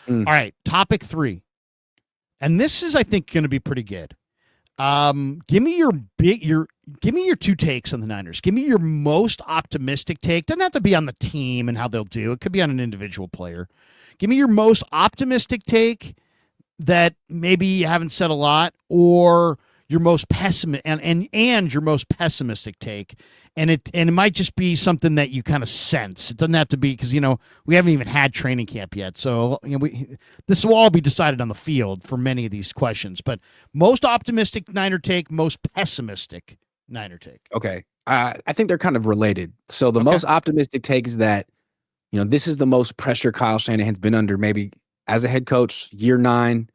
All right, topic 3. And this is, I think, going to be pretty good. Give me your 2 takes on the Niners. Give me your most optimistic take. Doesn't have to be on the team and how they'll do. It could be on an individual player. Give me your most optimistic take that maybe you haven't said a lot, or your most and your most pessimistic take. And it might just be something that you kind of sense. It doesn't have to be, because we haven't even had training camp yet. So this will all be decided on the field for many of these questions. But most optimistic Niner take, most pessimistic Niner take. Okay. I think they're kind of related. So the most optimistic take is that, this is the most pressure Kyle Shanahan's been under, maybe as a head coach, year 9,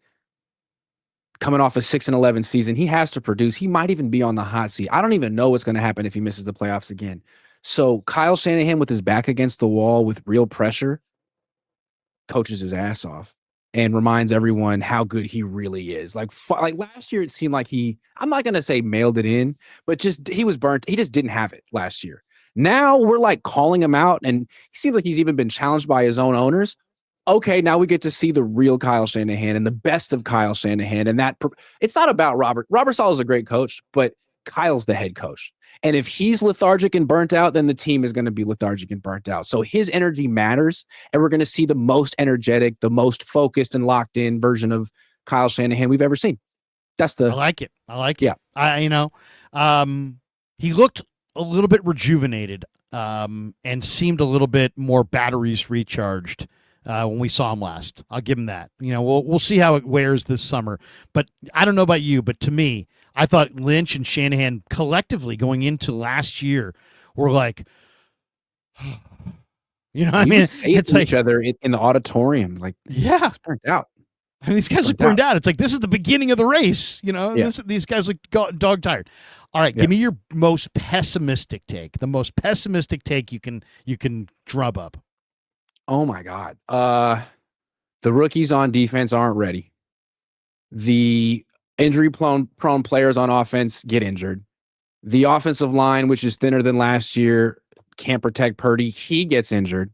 coming off a 6-11 season. He has to produce. He might even be on the hot seat. I don't even know what's going to happen if he misses the playoffs again. So Kyle Shanahan, with his back against the wall with real pressure, coaches his ass off and reminds everyone how good he really is. Like last year, it seemed like I'm not going to say mailed it in, but he was burnt. He just didn't have it last year. Now we're like calling him out, and he seems like he's even been challenged by his own owners. Okay, now we get to see the real Kyle Shanahan and the best of Kyle Shanahan. And it's not about Robert. Robert Saleh is a great coach, but Kyle's the head coach. And if he's lethargic and burnt out, then the team is going to be lethargic and burnt out. So his energy matters, and we're going to see the most energetic, the most focused and locked in version of Kyle Shanahan we've ever seen. I like it. Yeah. He looked a little bit rejuvenated and seemed a little bit more batteries recharged when we saw him last. I'll give him that. We'll see how it wears this summer. But I don't know about you, but to me, I thought Lynch and Shanahan collectively going into last year were like, I mean, say it to each other in the auditorium, like, it's burnt out. I mean, these guys look burned out. It's like, this is the beginning of the race. These guys look dog tired. All right, give me your most pessimistic take. The most pessimistic take you can drum up. Oh my God. The rookies on defense aren't ready. The injury-prone players on offense get injured. The offensive line, which is thinner than last year, can't protect Purdy. He gets injured.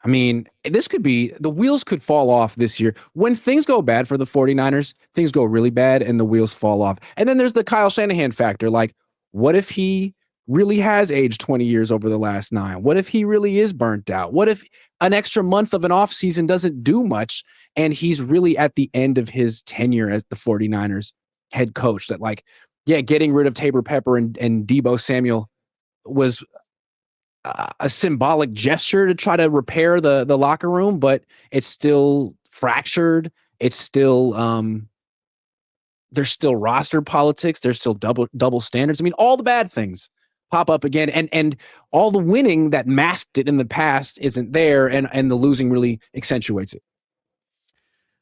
I mean, the wheels could fall off this year. When things go bad for the 49ers, things go really bad and the wheels fall off. And then there's the Kyle Shanahan factor. Like, what if he really has aged 20 years over the last 9? What if he really is burnt out? What if an extra month of an offseason doesn't do much and he's really at the end of his tenure as the 49ers head coach? That getting rid of Tabor Pepper and Deebo Samuel was a symbolic gesture to try to repair the locker room, but it's still fractured. It's still there's still roster politics. There's still double standards. I mean, all the bad things pop up again, and all the winning that masked it in the past isn't there, and the losing really accentuates it.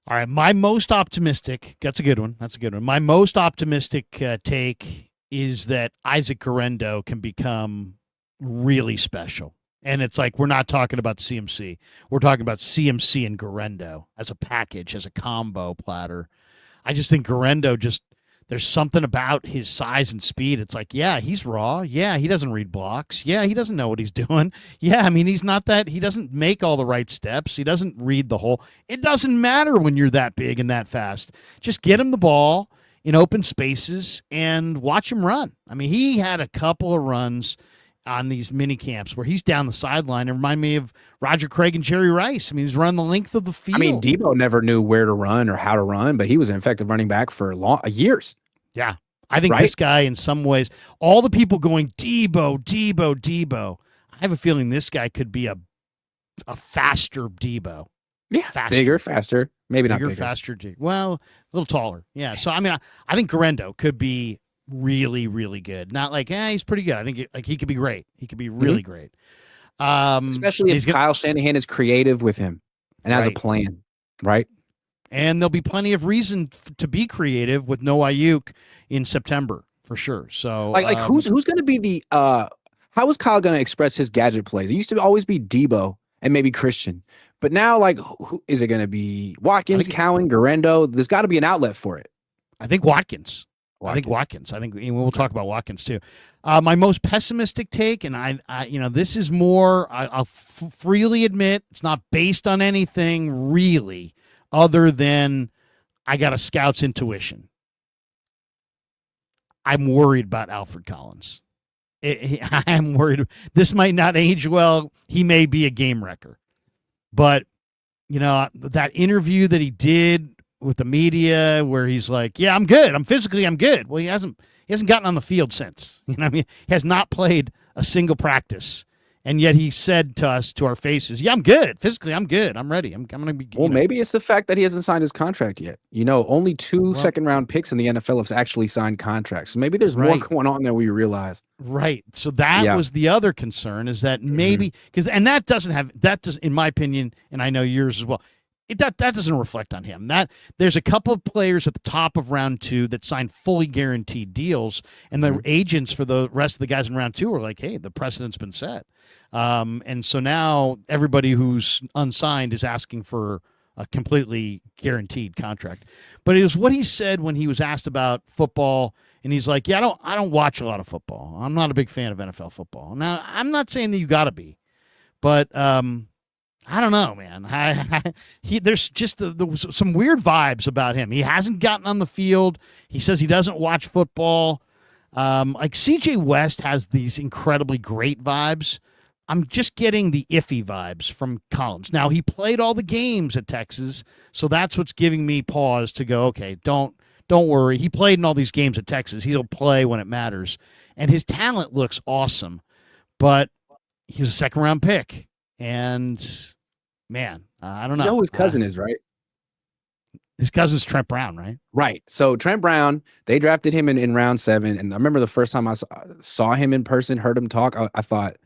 All right, my most optimistic, that's a good one. My most optimistic take is that Isaac Garendo can become really special. And it's like, we're not talking about CMC. We're talking about CMC and Guerendo as a package, as a combo platter. I just think Guerendo there's something about his size and speed. It's like, yeah, he's raw. Yeah, he doesn't read blocks. Yeah, he doesn't know what he's doing. Yeah, I mean, he doesn't make all the right steps. He doesn't read the hole. It doesn't matter when you're that big and that fast. Just get him the ball in open spaces and watch him run. I mean, he had a couple of runs on these mini camps where he's down the sideline and remind me of Roger Craig and Jerry Rice. I mean, he's running the length of the field. I mean, Deebo never knew where to run or how to run, but he was an effective running back for years. Yeah. I think this guy, in some ways, all the people going Deebo, I have a feeling this guy could be a faster Deebo. Yeah, bigger, faster. Maybe not bigger. Faster. Well, a little taller. Yeah. So, I mean, I think Garendo could be really, really good. Not like, he's pretty good. I think he could be great. He could be really great. Especially if Kyle Shanahan is creative with him and has a plan, right? And there'll be plenty of reason to be creative with no Ayuk in September, for sure. So, who's going to be the how is Kyle going to express his gadget plays? It used to always be Deebo and maybe Christian, but now, who is it going to be? Watkins, Cowan, Garendo? There's got to be an outlet for it. I think Watkins. I think we'll talk about Watkins too. My most pessimistic take, and I this is more, I'll freely admit, it's not based on anything really, other than I got a scout's intuition. I'm worried about Alfred Collins. I'm worried. This might not age well. He may be a game wrecker. But, that interview that he did with the media where he's like, yeah, I'm good. I'm good. Well, he hasn't gotten on the field since. You know what I mean? He has not played a single practice. And yet he said to us, to our faces, yeah, I'm good. Physically, I'm good. I'm ready. I'm going to be. Well, maybe it's the fact that he hasn't signed his contract yet. Only two second-round picks in the NFL have actually signed contracts. So maybe there's more going on than we realize. Right. So that was the other concern, is that maybe that does, in my opinion, and I know yours as well. That doesn't reflect on him. That there's a couple of players at the top of round 2 that signed fully guaranteed deals, and the agents for the rest of the guys in round 2 are like, hey, the precedent's been set. And so now everybody who's unsigned is asking for a completely guaranteed contract. But it was what he said when he was asked about football, and he's like, yeah, I don't watch a lot of football. I'm not a big fan of NFL football. Now, I'm not saying that you got to be, but I don't know, man. There's just some weird vibes about him. He hasn't gotten on the field. He says he doesn't watch football. Like CJ West has these incredibly great vibes. I'm just getting the iffy vibes from Collins. Now, he played all the games at Texas, so that's what's giving me pause to go, okay, don't worry. He played in all these games at Texas. He'll play when it matters. And his talent looks awesome, but he was a second-round pick. And, man, I don't know. You know who his cousin is, right? His cousin's Trent Brown, right? Right. So Trent Brown, they drafted him in round 7. And I remember the first time I saw him in person, heard him talk, I thought,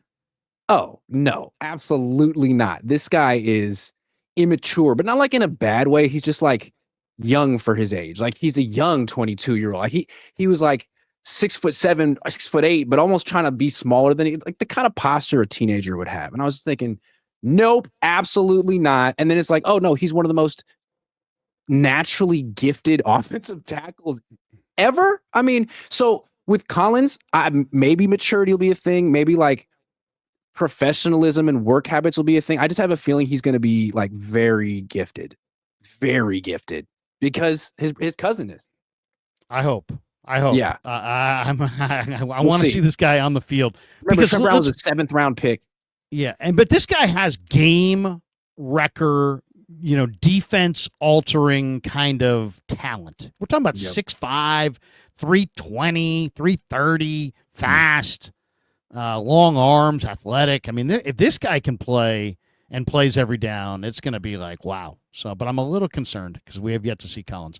oh, no, absolutely not. This guy is immature, but not like in a bad way. He's just like young for his age. Like he's a young 22-year-old. Like he was like 6'7", 6'8", but almost trying to be smaller than like the kind of posture a teenager would have. And I was thinking, nope, absolutely not. And then it's like, oh no, he's one of the most naturally gifted offensive tackles ever. I mean, so with Collins, maybe maturity will be a thing. Maybe like professionalism and work habits will be a thing. I just have a feeling he's going to be like very gifted because his cousin is. I hope. Yeah. I want to see this guy on the field. Remember, because Trent Brown was a 7th round pick. Yeah, but this guy has game wrecker, defense altering kind of talent. We're talking about 6'5", 320, 330, fast, long arms, athletic. I mean, if this guy can play and plays every down, it's going to be like, wow. So, but I'm a little concerned because we have yet to see Collins.